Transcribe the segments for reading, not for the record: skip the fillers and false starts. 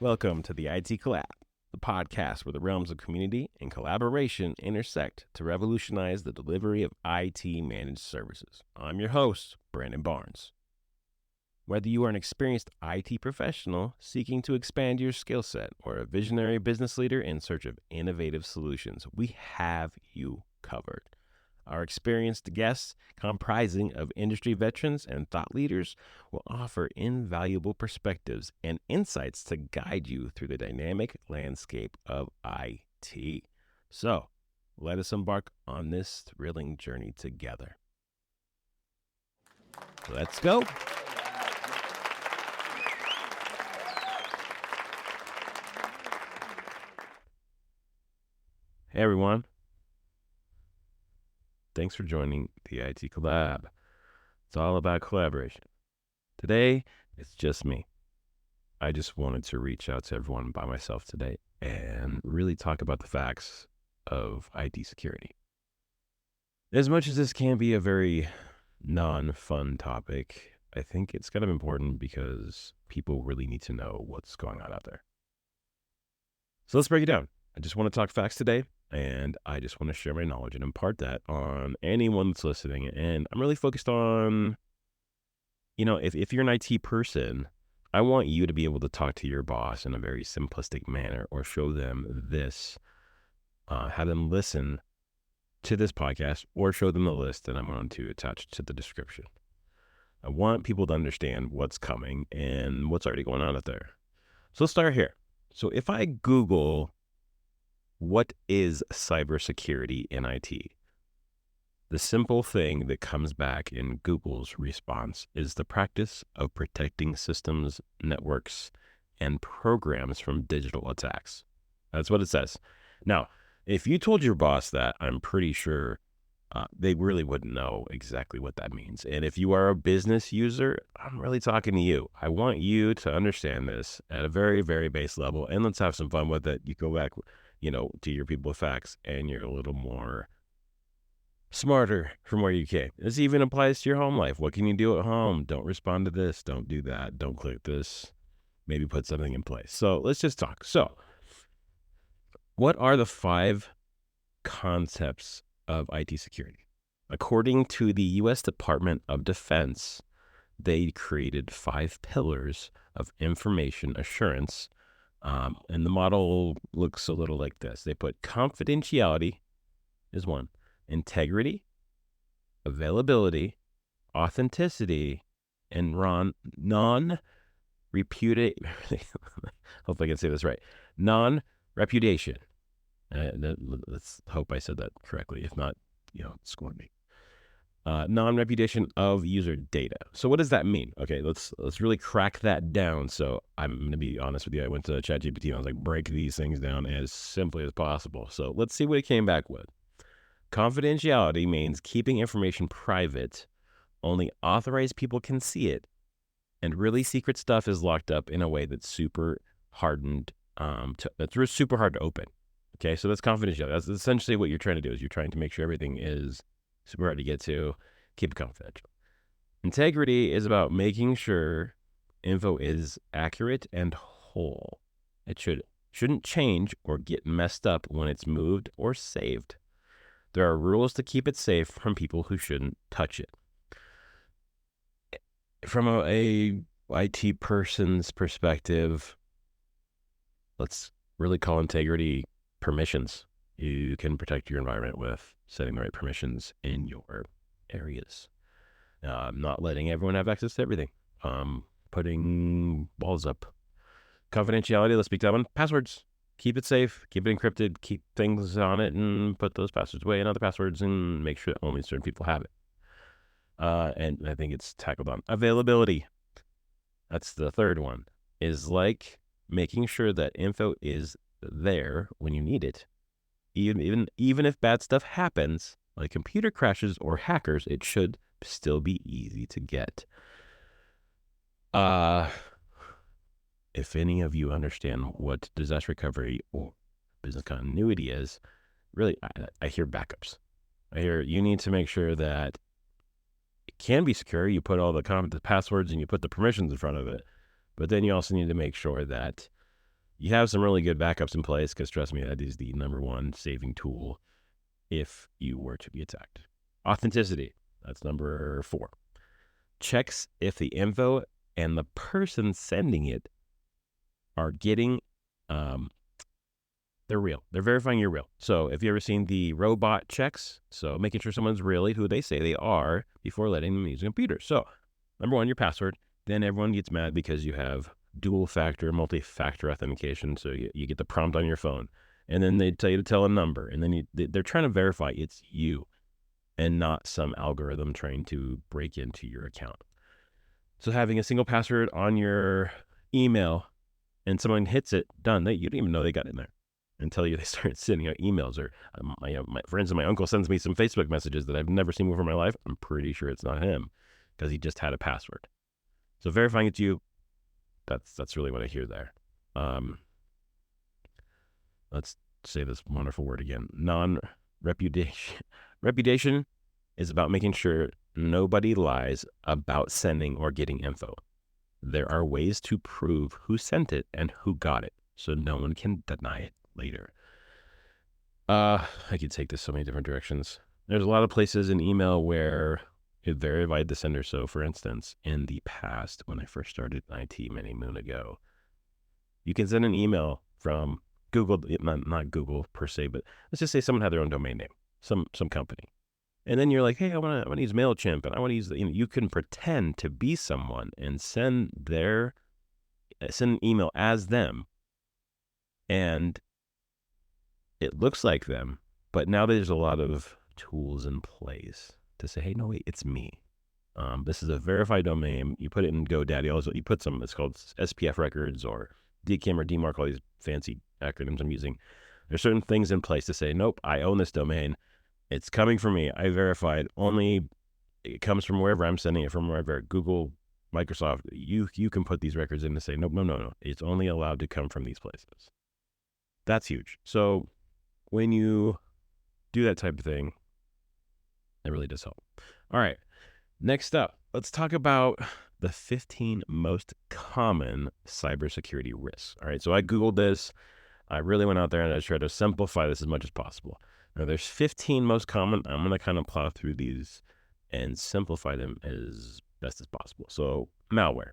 Welcome to the IT Collab, the podcast where the realms of community and collaboration intersect to revolutionize the delivery of IT managed services. I'm your host, Brandon Barnes. Whether you are an experienced IT professional seeking to expand your skill set or a visionary business leader in search of innovative solutions, we have you covered. Our experienced guests, comprising of industry veterans and thought leaders, will offer invaluable perspectives and insights to guide you through the dynamic landscape of IT. So, let us embark on this thrilling journey together. Let's go. Hey, everyone. Thanks for joining the IT Collab. It's all about collaboration. Today, it's just me. I just wanted to reach out to everyone by myself today and really talk about the facts of IT security. As much as this can be a very non-fun topic, I think it's kind of important because people really need to know what's going on out there. So let's break it down. I just want to talk facts today, and I just want to share my knowledge and impart that on anyone that's listening. And I'm really focused on, if you're an IT person, I want you to be able to talk to your boss in a very simplistic manner or show them this, have them listen to this podcast or show them the list that I'm going to attach to the description. I want people to understand what's coming and what's already going on out there. So let's start here. So if I Google, what is cybersecurity in IT? The simple thing that comes back in Google's response is the practice of protecting systems, networks, and programs from digital attacks. That's what it says. Now, if you told your boss that, I'm pretty sure they really wouldn't know exactly what that means. And if you are a business user, I'm really talking to you. I want you to understand this at a very, very base level, and let's have some fun with it. You go back, to your people with facts, and you're a little more smarter from where you came. This even applies to your home life. What can you do at home? Don't respond to this. Don't do that. Don't click this. Maybe put something in place. So let's just talk. So what are the 5 concepts of IT security? According to the U.S. Department of Defense, they created 5 pillars of information assurance. And the model looks a little like this. They put confidentiality is 1, integrity, availability, authenticity, and non-repudiation. Hope I can say this right. Non-repudiation. Let's hope I said that correctly. If not, scorn me. Non-repudiation of user data. So what does that mean? Okay, let's really crack that down. So I'm going to be honest with you. I went to ChatGPT and I was like, break these things down as simply as possible. So let's see what it came back with. Confidentiality means keeping information private. Only authorized people can see it. And really secret stuff is locked up in a way that's super hardened, that's super hard to open. Okay, so that's confidentiality. That's essentially what you're trying to do, is you're trying to make sure everything is super hard to get to, keep it confidential. Integrity is about making sure info is accurate and whole. It shouldn't change or get messed up when it's moved or saved. There are rules to keep it safe from people who shouldn't touch it. From a IT person's perspective, let's really call integrity permissions. You can protect your environment with setting the right permissions in your areas. Not letting everyone have access to everything. Putting walls up. Confidentiality, let's speak to that one. Passwords. Keep it safe. Keep it encrypted. Keep things on it and put those passwords away and other passwords and make sure that only certain people have it. And I think it's tackled on. Availability. That's the third one. Is like making sure that info is there when you need it. Even if bad stuff happens, like computer crashes or hackers, it should still be easy to get. If any of you understand what disaster recovery or business continuity is, really, I hear backups. I hear you need to make sure that it can be secure. You put all the passwords and you put the permissions in front of it, but then you also need to make sure that you have some really good backups in place, because trust me, that is the #1 saving tool if you were to be attacked. Authenticity, that's number 4. Checks if the info and the person sending it are getting, they're real. They're verifying you're real. So if you ever seen the robot checks, so making sure someone's really who they say they are before letting them use a computer. So number 1, your password. Then everyone gets mad because you have dual factor, multi-factor authentication. So you get the prompt on your phone, and then they tell you to tell a number, and then they're trying to verify it's you and not some algorithm trying to break into your account. So having a single password on your email and someone hits it, done. You don't even know they got in there until they start sending out emails. Or for instance, my uncle sends me some Facebook messages that I've never seen before in my life. I'm pretty sure it's not him because he just had a password. So verifying it's you, that's really what I hear there. Let's say this wonderful word again. Non-repudiation. Repudiation is about making sure nobody lies about sending or getting info. There are ways to prove who sent it and who got it, so no one can deny it later. I could take this so many different directions. There's a lot of places in email where it verified the sender. So for instance, in the past, when I first started in IT many moon ago, you can send an email from Google, not Google per se, but let's just say someone had their own domain name, some company. And then you're like, hey, I want to use MailChimp, and I want to use you can pretend to be someone and send an email as them, and it looks like them, but now there's a lot of tools in place to say, hey, no, wait, it's me. This is a verified domain. You put it in GoDaddy. Also, you put some, it's called SPF records or DKIM or DMARC, all these fancy acronyms I'm using. There's certain things in place to say, nope, I own this domain. It's coming from me. I verified. Only it comes from wherever I'm sending it from, wherever Google, Microsoft. You can put these records in to say, nope, no. It's only allowed to come from these places. That's huge. So when you do that type of thing, it really does help. All right. Next up, let's talk about the 15 most common cybersecurity risks. All right. So I Googled this. I really went out there and I tried to simplify this as much as possible. Now, there's 15 most common. I'm going to kind of plow through these and simplify them as best as possible. So, malware,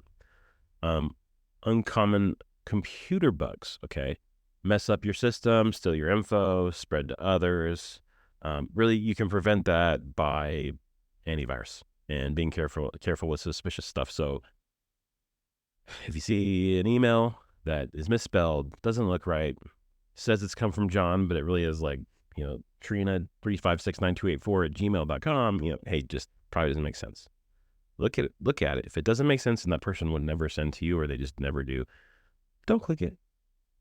uncommon computer bugs, okay? Mess up your system, steal your info, spread to others. Really, you can prevent that by antivirus and being careful with suspicious stuff. So, if you see an email that is misspelled, doesn't look right, says it's come from John, but it really is like, Trina3569284@gmail.com, hey, just probably doesn't make sense. Look at it. If it doesn't make sense and that person would never send to you, or they just never do, don't click it.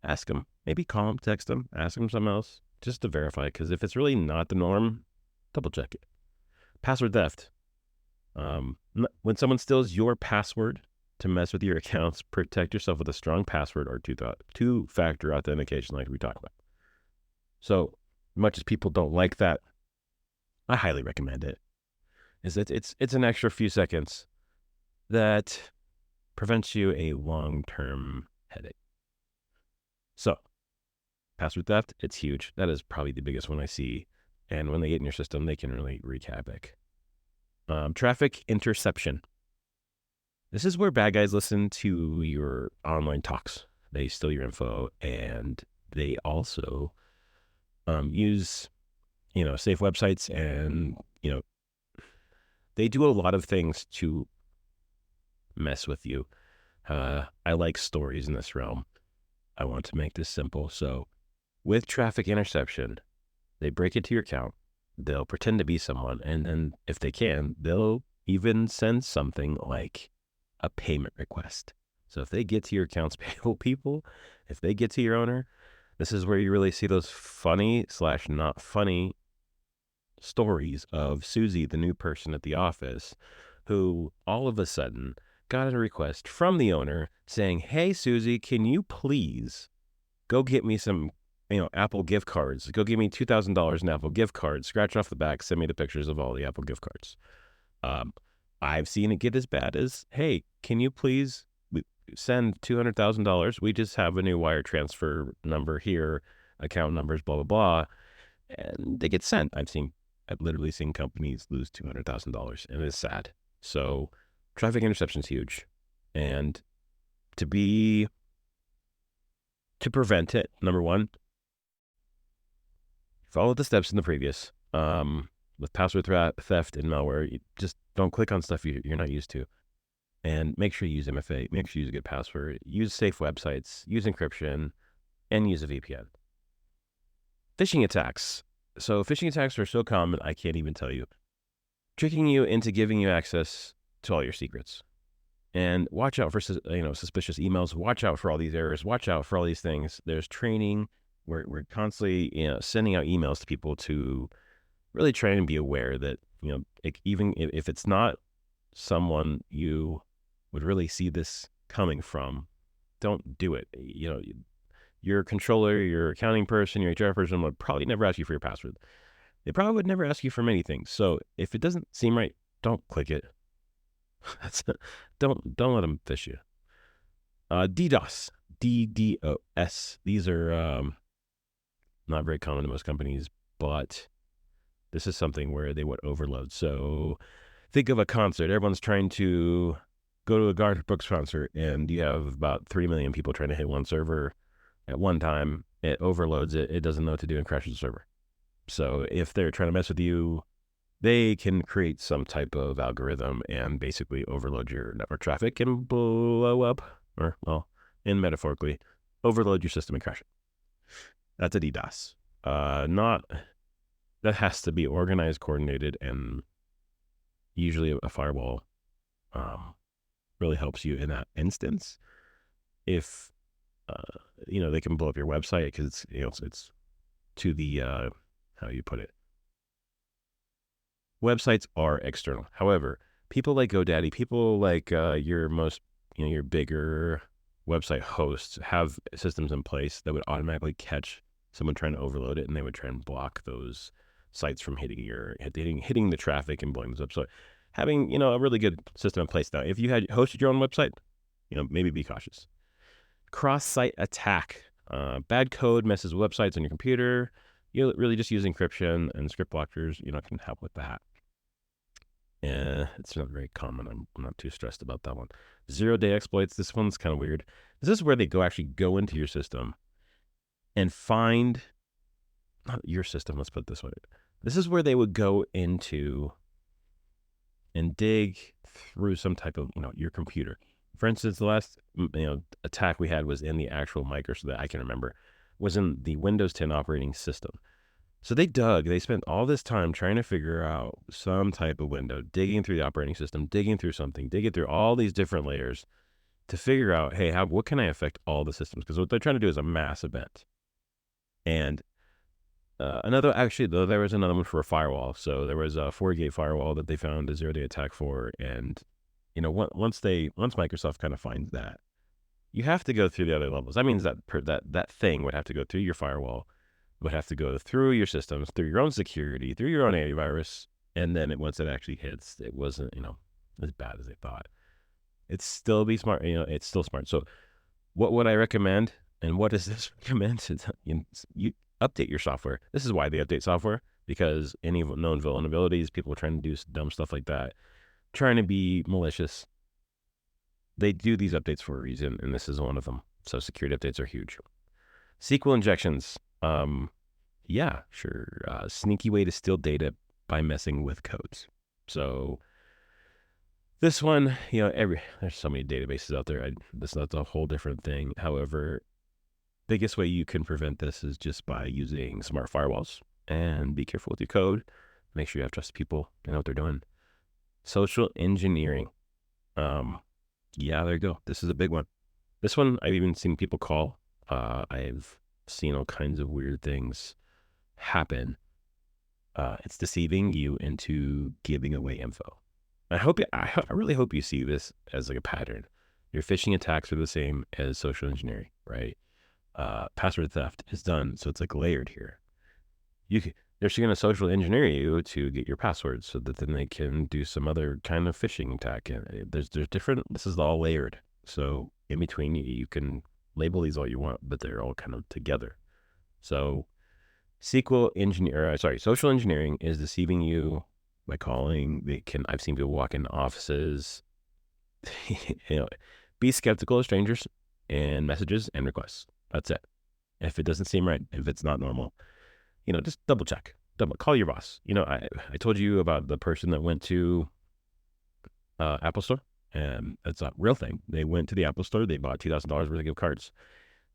Ask them. Maybe call them, text them, ask them something else just to verify. Because if it's really not the norm, double check it. Password theft. When someone steals your password to mess with your accounts, protect yourself with a strong password or two-factor authentication like we talked about. So much as people don't like that, I highly recommend it. It's an extra few seconds that prevents you a long-term headache. So, password theft, it's huge. That is probably the biggest one I see. And when they get in your system, they can really wreak havoc. Traffic interception. This is where bad guys listen to your online talks. They steal your info, and they also use, safe websites, and, they do a lot of things to mess with you. I like stories in this realm. I want to make this simple. So with traffic interception, they break into your account. They'll pretend to be someone. And then if they can, they'll even send something like a payment request. So if they get to your accounts payable people, if they get to your owner, this is where you really see those funny/not funny stories of Susie, the new person at the office, who all of a sudden got a request from the owner saying, hey, Susie, can you please go get me some, Apple gift cards. Go give me $2,000 in Apple gift cards. Scratch off the back. Send me the pictures of all the Apple gift cards. I've seen it get as bad as, hey, can you please, send $200,000. We just have a new wire transfer number here, account numbers, blah, blah, blah. And they get sent. I've literally seen companies lose $200,000, and it's sad. So traffic interception is huge. And to prevent it, number one, follow the steps in the previous. With password theft and malware, you just don't click on stuff you're not used to. And make sure you use MFA, make sure you use a good password, use safe websites, use encryption, and use a VPN. Phishing attacks. So phishing attacks are so common, I can't even tell you. Tricking you into giving you access to all your secrets. And watch out for suspicious emails. Watch out for all these errors. Watch out for all these things. There's training. We're constantly sending out emails to people to really try and be aware that even if it's not someone you would really see this coming from, don't do it. Your controller, your accounting person, your HR person would probably never ask you for your password. They probably would never ask you for many things. So if it doesn't seem right, don't click it. Don't let them phish you. DDoS, DDoS. These are not very common to most companies, but this is something where they would overload. So think of a concert. Everyone's trying to go to a Garth Brooks concert, and you have about 3 million people trying to hit one server at one time. It overloads it. It doesn't know what to do and crashes the server. So if they're trying to mess with you, they can create some type of algorithm and basically overload your network traffic and blow up, or, well, in metaphorically, overload your system and crash it. That's a DDoS. That has to be organized, coordinated, and usually a firewall really helps you in that instance. If they can blow up your website because it's to the how you put it. Websites are external. However, people like GoDaddy, people like your bigger website hosts have systems in place that would automatically catch someone trying to overload it, and they would try and block those sites from hitting the traffic and blowing those up. So having a really good system in place. Now, if you had hosted your own website, maybe be cautious. Cross-site attack. Bad code messes with websites on your computer. You really just use encryption and script blockers, can help with that. It's not very common. I'm not too stressed about that one. Zero-day exploits. This one's kind of weird. This is where they actually go into your system and find, not your system, let's put it this way. This is where they would go into and dig through some type of, your computer. For instance, the last, attack we had was in the actual Microsoft that I can remember, was in the Windows 10 operating system. So they spent all this time trying to figure out some type of window, digging through the operating system, digging through all these different layers to figure out, hey, what can I affect all the systems? Because what they're trying to do is a mass event. And there was another one for a firewall. So there was a 4-gate firewall that they found a zero-day attack for. And, once Microsoft kind of finds that, you have to go through the other levels. That means that thing would have to go through your firewall, would have to go through your systems, through your own security, through your own antivirus. And then once it actually hits, it wasn't, as bad as they thought. It's still be smart, it's still smart. So what would I recommend? And what does this recommend? You update your software. This is why they update software, because any known vulnerabilities, people trying to do dumb stuff like that, trying to be malicious, they do these updates for a reason, and this is one of them. So security updates are huge. SQL injections. Yeah, sure. Sneaky way to steal data by messing with codes. So this one, there's so many databases out there. That's a whole different thing. However, biggest way you can prevent this is just by using smart firewalls, and be careful with your code. Make sure you have trusted people and know what they're doing. Social engineering. Yeah, there you go. This is a big one. This one I've even seen people call. I've seen all kinds of weird things happen. It's deceiving you into giving away info. I really hope you see this as like a pattern. Your phishing attacks are the same as social engineering, right? Password theft is done, so it's like layered here. They're going to social engineer you to get your passwords, so that then they can do some other kind of phishing attack. And there's different. This is all layered. So in between. You can label these all you want, but they're all kind of together. So social engineering is deceiving you by calling. I've seen people walk in offices, be skeptical of strangers and messages and requests. That's it. If it doesn't seem right, if it's not normal, just double check. Call your boss. I told you about the person that went to Apple Store, and that's a real thing. They went to the Apple Store, they bought $2,000 worth of gift cards,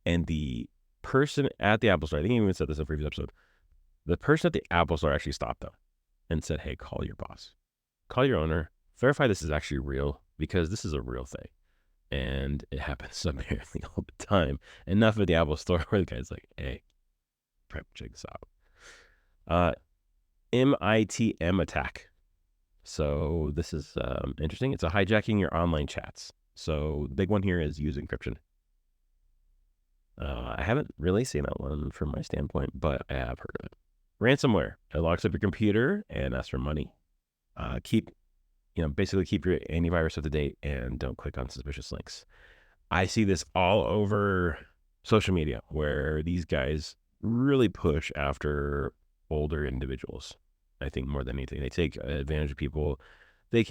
and the person at the Apple Store, I think I even said this in a previous episode, the person at the Apple Store actually stopped them and said, hey, call your boss, call your owner, verify this is actually real, because this is a real thing. And it happens apparently all the time. Enough at the Apple Store where the guy's like, hey, check this out. MitM Attack. So this is interesting. It's a hijacking your online chats. So the big one here is use encryption. I haven't really seen that one from my standpoint, but I have heard of it. Ransomware. It locks up your computer and asks for money. Basically keep your antivirus up to date and don't click on suspicious links. I see this all over social media where these guys really push after older individuals. I think more than anything, they take advantage of people. They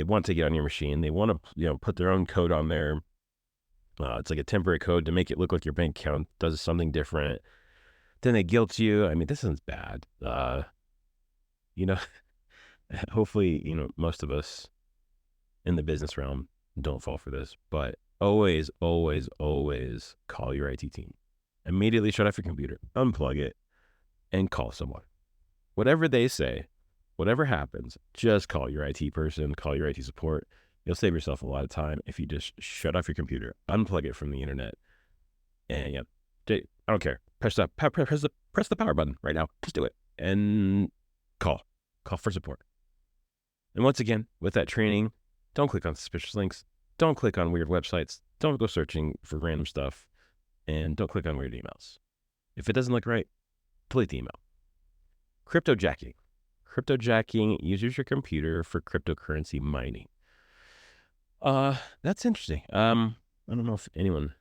want to get on your machine. They want to, put their own code on there. It's like a temporary code to make it look like your bank account does something different. Then they guilt you. I mean, this is bad. Hopefully, most of us in the business realm don't fall for this, but always, always, always call your IT team. Immediately shut off your computer, unplug it, and call someone. Whatever they say, whatever happens, just call your IT person, call your IT support. You'll save yourself a lot of time if you just shut off your computer, unplug it from the internet, and I don't care. Press the power button right now. Just do it and call for support. And once again, with that training, don't click on suspicious links. Don't click on weird websites. Don't go searching for random stuff, and don't click on weird emails. If it doesn't look right, delete the email. Cryptojacking. Cryptojacking uses your computer for cryptocurrency mining. That's interesting. I don't know if anyone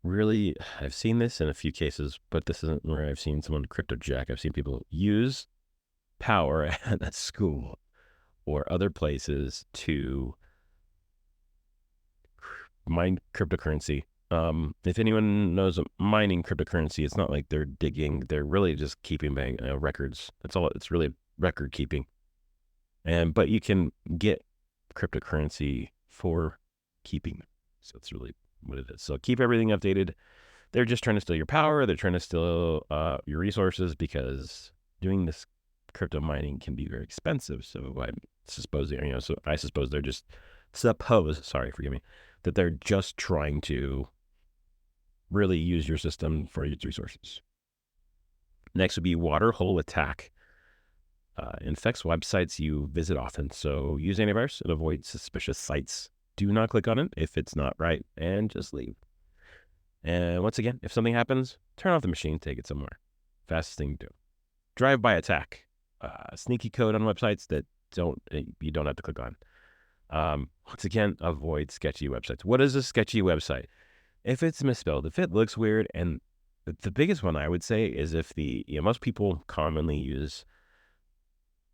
really, I've seen this in a few cases, but this isn't where I've seen someone cryptojack. I've seen people use power at a school or other places to mine cryptocurrency. If anyone knows mining cryptocurrency, it's not like they're digging. They're really just keeping records. That's all. It's really record keeping. But you can get cryptocurrency for keeping. So it's really what it is. So keep everything updated. They're just trying to steal your power. They're trying to steal your resources, because doing this crypto mining can be very expensive. So I suppose they're just that they're just trying to really use your system for its resources. Next would be water hole attack. Infects websites you visit often. So use antivirus and avoid suspicious sites. Do not click on it if it's not right, and just leave. And once again, if something happens, turn off the machine, take it somewhere. Fastest thing to do. Drive-by attack. Sneaky code on websites that you don't have to click on. Once again, avoid sketchy websites. What is a sketchy website? If it's misspelled, if it looks weird, and the biggest one I would say is if most people commonly use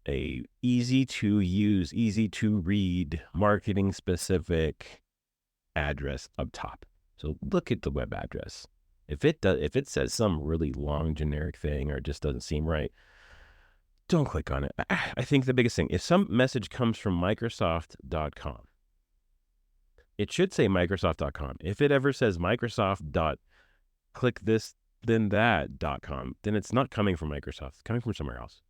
a easy to use, easy to read, marketing specific address up top. So look at the web address. If it says some really long generic thing or just doesn't seem right, don't click on it. I think the biggest thing, if some message comes from Microsoft.com, it should say Microsoft.com. If it ever says Microsoft.click this, then that.com, then it's not coming from Microsoft. It's coming from somewhere else.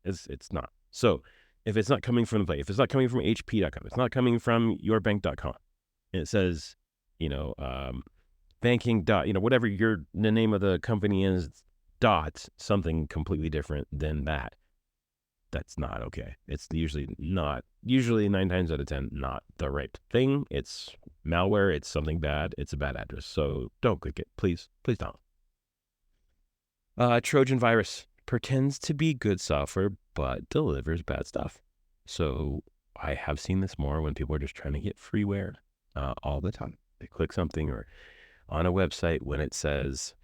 It's not. So if it's not coming from if it's not coming from HP.com, it's not coming from yourbank.com, and it says, banking whatever the name of the company is, something completely different than that. That's not okay. It's usually 9 times out of 10, not the right thing. It's malware. It's something bad. It's a bad address. So don't click it. Please don't. Trojan virus pretends to be good software, but delivers bad stuff. So I have seen this more when people are just trying to get freeware all the time. they click something or on a website when it says,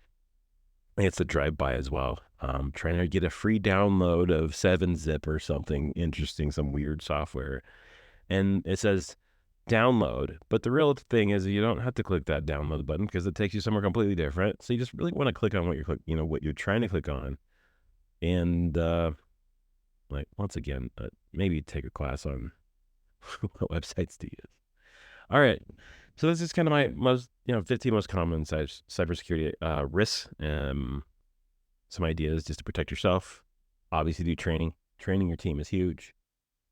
it's a drive-by as well, trying to get a free download of 7-Zip or something interesting, some weird software. And it says download, but the real thing is you don't have to click that download button because it takes you somewhere completely different. So you just really want to click on what what you're trying to click on. And like, once again, maybe take a class on what websites to use. All right. So this is kind of my most, 15 most common cybersecurity risks. Some ideas just to protect yourself. Obviously, do training. Training your team is huge.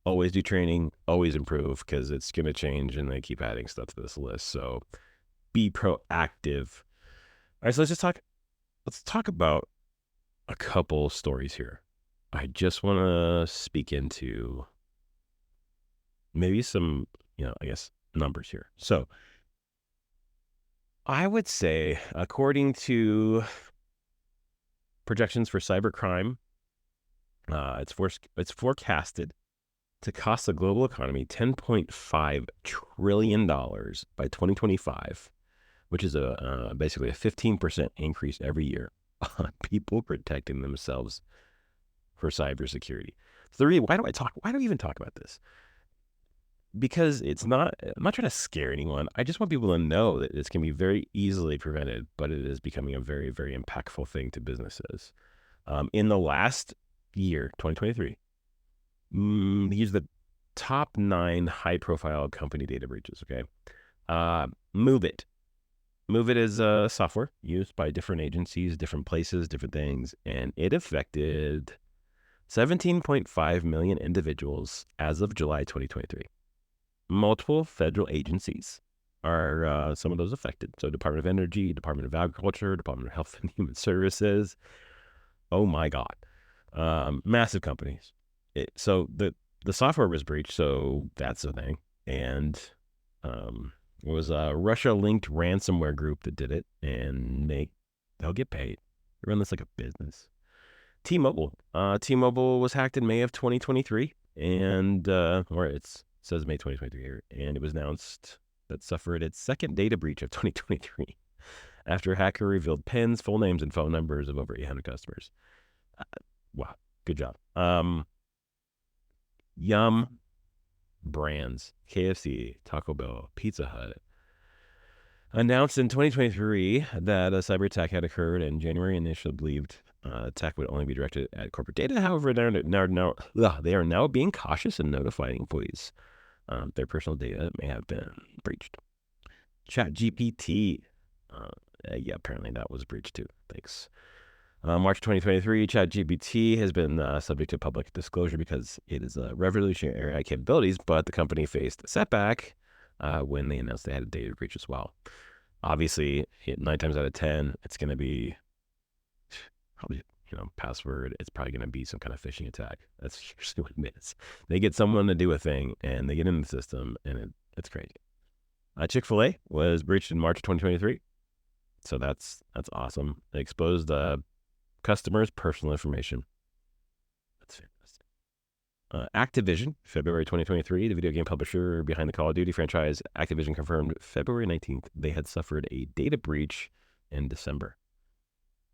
Always do training. Always improve because it's going to change and they keep adding stuff to this list. So be proactive. All right. So let's talk about a couple stories here. I just want to speak into maybe some, I guess, numbers here. So I would say, according to projections for cybercrime, it's forecasted to cost the global economy $10.5 trillion by 2025, which is basically a 15% increase every year on people protecting themselves for cybersecurity. So why do we even talk about this? Because I'm not trying to scare anyone. I just want people to know that this can be very easily prevented, but it is becoming a very, very impactful thing to businesses. In the last year, 2023, here's the top 9 high-profile company data breaches, okay? MOVEit. MOVEit is a software used by different agencies, different places, different things, and it affected 17.5 million individuals as of July 2023. Multiple federal agencies are some of those affected. So Department of Energy, Department of Agriculture, Department of Health and Human Services. Oh my God. Massive companies. So the software was breached, so that's the thing. And it was a Russia-linked ransomware group that did it, and they'll get paid. They run this like a business. T-Mobile. T-Mobile was hacked in May of 2023, and it says May 2023 here, and it was announced that suffered its second data breach of 2023 after a hacker revealed PINs, full names, and phone numbers of over 800 customers. Wow, good job. Yum Brands, KFC, Taco Bell, Pizza Hut announced in 2023 that a cyber attack had occurred in January. Initially believed attack would only be directed at corporate data. However, they are now being cautious and notifying employees their personal data may have been breached. ChatGPT, apparently that was breached too. Thanks. March 2023, ChatGPT has been subject to public disclosure because it is a revolutionary AI capabilities, but the company faced a setback when they announced they had a data breach as well. Obviously, 9 times out of 10, it's going to be probably, password. It's probably going to be some kind of phishing attack. That's usually what it is. They get someone to do a thing, and they get in the system, and it's crazy. Chick-fil-A was breached in March 2023. So that's awesome. They exposed customers' personal information. That's fantastic. Activision, February 2023, the video game publisher behind the Call of Duty franchise, Activision confirmed February 19th they had suffered a data breach in December.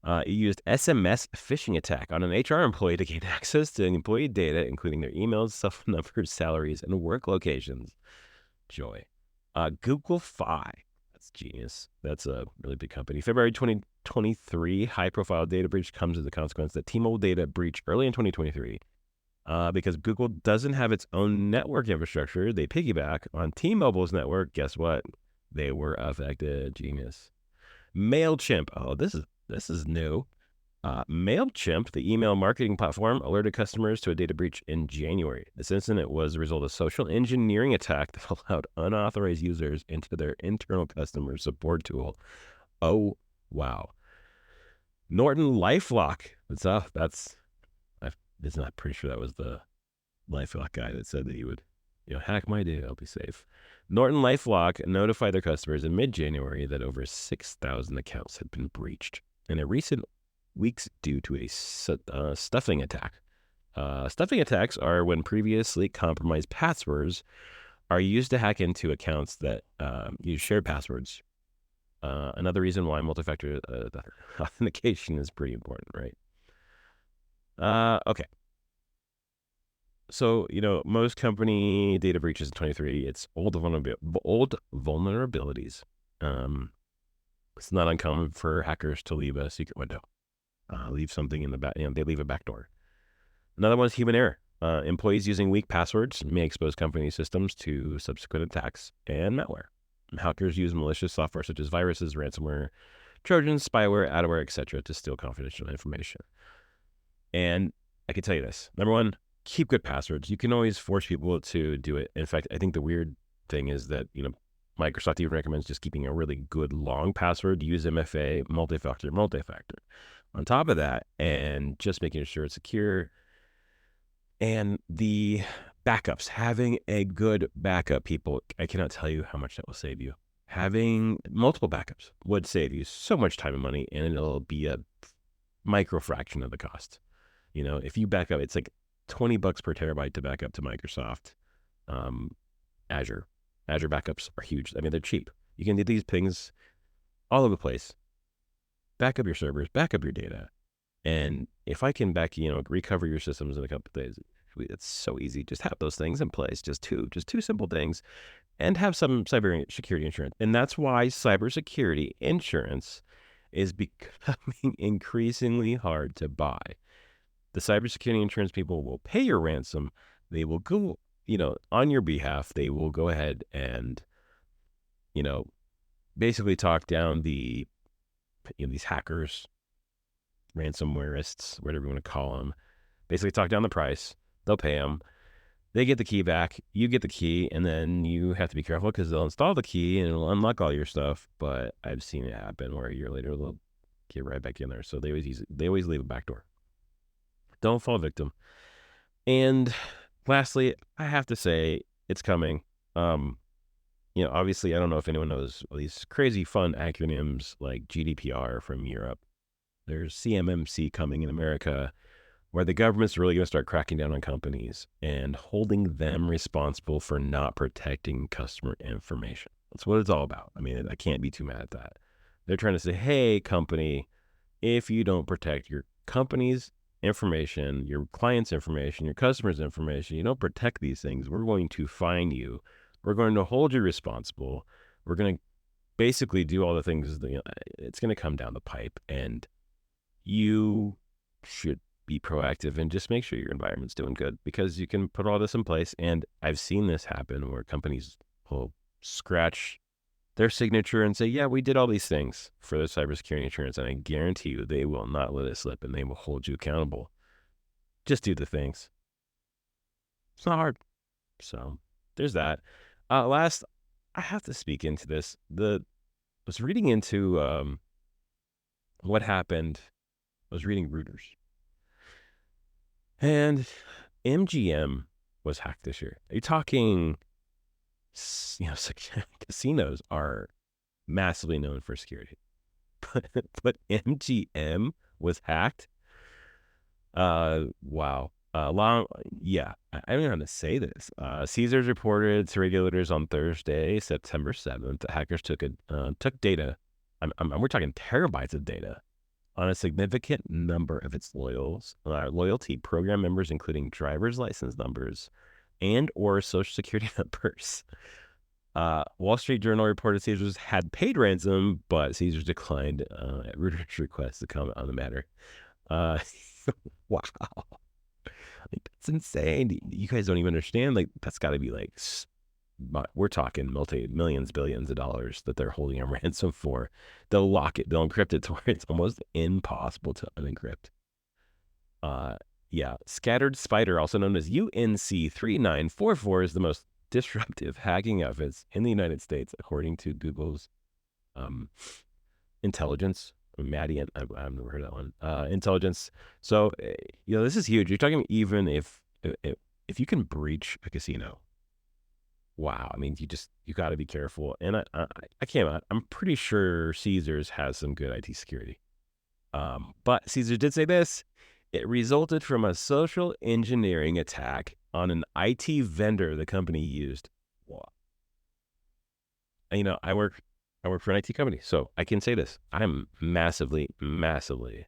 It used SMS phishing attack on an HR employee to gain access to employee data, including their emails, cell phone numbers, salaries, and work locations. Joy. Google Fi. That's genius. That's a really big company. February 2023, high-profile data breach comes as a consequence that T-Mobile data breach early in 2023. Because Google doesn't have its own network infrastructure, they piggyback on T-Mobile's network. Guess what? They were affected. Genius. MailChimp. Oh, this is new. MailChimp, the email marketing platform, alerted customers to a data breach in January. This incident was the result of a social engineering attack that allowed unauthorized users into their internal customer support tool. Oh, wow. Norton LifeLock. I'm pretty sure that was the LifeLock guy that said that he would, hack my data. I'll be safe. Norton LifeLock notified their customers in mid-January that over 6,000 accounts had been breached in a recent weeks due to a stuffing attack. Stuffing attacks are when previously compromised passwords are used to hack into accounts that use shared passwords. Another reason why multi-factor authentication is pretty important, right? Okay. So, most company data breaches in 23, it's old vulnerabilities. It's not uncommon for hackers to leave a secret window, leave something in the back, they leave a back door. Another one is human error. Employees using weak passwords may expose company systems to subsequent attacks and malware. Hackers use malicious software such as viruses, ransomware, Trojans, spyware, adware, etc. to steal confidential information. And I can tell you this. Number one, keep good passwords. You can always force people to do it. In fact, I think the weird thing is that, Microsoft even recommends just keeping a really good long password. Use MFA, multi-factor. On top of that, and just making sure it's secure. And the backups, having a good backup, people, I cannot tell you how much that will save you. Having multiple backups would save you so much time and money, and it'll be a micro fraction of the cost. If you back up, it's like $20 per terabyte to back up to Microsoft. Azure backups are huge. I mean, they're cheap. You can do these things all over the place. Back up your servers, back up your data. And if I can recover your systems in a couple of days, it's so easy. Just have those things in place. Just two simple things, and have some cybersecurity insurance. And that's why cybersecurity insurance is becoming increasingly hard to buy. The cybersecurity insurance people will pay your ransom. They will go, on your behalf. They will go ahead and, basically talk down these hackers, ransomwareists, whatever you want to call them. Basically talk down the price. They'll pay them. They get the key back. You get the key, and then you have to be careful because they'll install the key and it'll unlock all your stuff. But I've seen it happen where a year later they'll get right back in there. So they always leave a back door. Don't fall victim. And lastly, I have to say it's coming. Obviously, I don't know if anyone knows these crazy fun acronyms like GDPR from Europe. There's CMMC coming in America, where the government's really going to start cracking down on companies and holding them responsible for not protecting customer information. That's what it's all about. I mean, I can't be too mad at that. They're trying to say, hey, company, if you don't protect your company's information, your client's information, your customer's information, you don't protect these things, we're going to fine you. We're going to hold you responsible. We're going to basically do all the things. It's going to come down the pipe, and you should be proactive and just make sure your environment's doing good, because you can put all this in place. And I've seen this happen where companies will scratch their signature and say, yeah, we did all these things for the cybersecurity insurance. And I guarantee you they will not let it slip, and they will hold you accountable. Just do the things. It's not hard. So there's that. Last, I have to speak into this. I was reading into what happened. I was reading Reuters. And MGM was hacked this year. Are you talking, casinos are massively known for security. But MGM was hacked? Wow. I don't know how to say this. Caesars reported to regulators on Thursday, September 7th, that hackers took data. We're talking terabytes of data on a significant number of its loyalty program members, including driver's license numbers and or social security numbers. Wall Street Journal reported Caesars had paid ransom, but Caesars declined at Reuters' request to comment on the matter. Wow. That's insane. You guys don't even understand. That's got to be we're talking multi-millions, billions of dollars that they're holding a ransom for. They'll lock it. They'll encrypt it to where it's almost impossible to unencrypt. Scattered Spider, also known as UNC3944, is the most disruptive hacking efforts in the United States, according to Google's intelligence. Maddie, I've never heard that one. Intelligence. So, this is huge. You're talking even if you can breach a casino. Wow. I mean, you got to be careful. And I can't. I'm pretty sure Caesars has some good IT security. But Caesars did say this. It resulted from a social engineering attack on an IT vendor the company used. You know, I work for an IT company, so I can say this. I'm massively, massively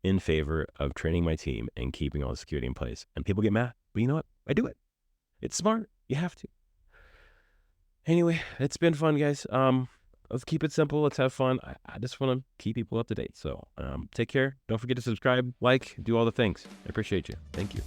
in favor of training my team and keeping all the security in place. And people get mad, but you know what? I do it. It's smart. You have to. Anyway, it's been fun, guys. Let's keep it simple. Let's have fun. I just want to keep people up to date. So take care. Don't forget to subscribe, like, do all the things. I appreciate you. Thank you.